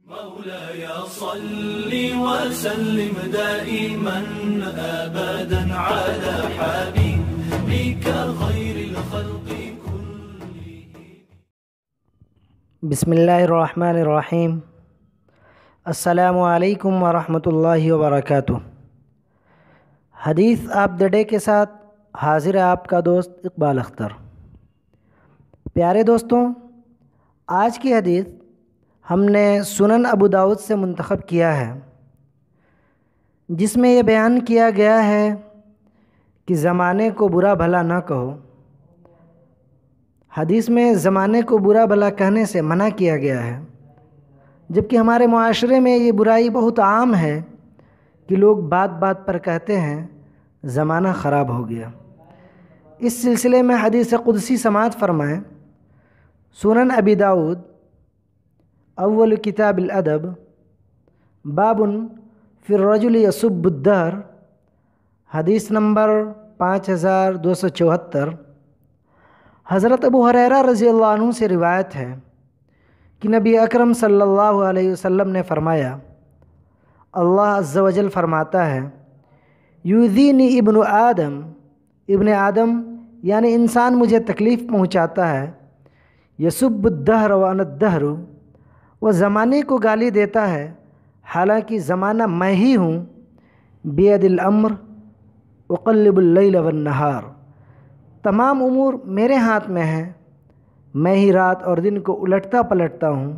مولاي صل وسلم دائما أبدا على حبيبك خير الخلق كلهم. بسم اللہ الرحمن الرحیم. السلام علیکم ورحمۃ اللہ وبرکاتہ. حدیث آف دا ڈے کے ساتھ حاضر ہے آپ کا دوست اقبال اختر. پیارے دوستوں، آج کی حدیث ہم نے سنن ابو داؤد سے منتخب کیا ہے، جس میں یہ بیان کیا گیا ہے کہ زمانے کو برا بھلا نہ کہو. حدیث میں زمانے کو برا بھلا کہنے سے منع کیا گیا ہے، جبکہ ہمارے معاشرے میں یہ برائی بہت عام ہے کہ لوگ بات بات پر کہتے ہیں زمانہ خراب ہو گیا. اس سلسلے میں حدیث قدسی سماعت فرمائیں. سنن ابی داؤد اول کتاب الادب باب فی الرجل یسب الدہر، حدیث نمبر 5274. حضرت ابو ہریرہ رضی اللہ عنہ سے روایت ہے کہ نبی اکرم صلی اللہ علیہ وسلم نے فرمایا، اللہ عز و جل فرماتا ہے، یؤذینی ابن آدم، ابن آدم یعنی انسان مجھے تکلیف پہنچاتا ہے، یسب الدہر وانا الدہر، وہ زمانے کو گالی دیتا ہے حالانکہ زمانہ میں ہی ہوں. بید الامر اقلب اللیل والنہار، تمام امور میرے ہاتھ میں ہیں، میں ہی رات اور دن کو الٹتا پلٹتا ہوں.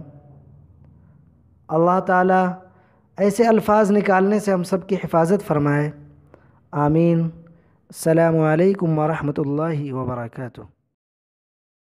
اللہ تعالیٰ ایسے الفاظ نکالنے سے ہم سب کی حفاظت فرمائے. آمین. السلام علیکم ورحمۃ اللہ وبرکاتہ.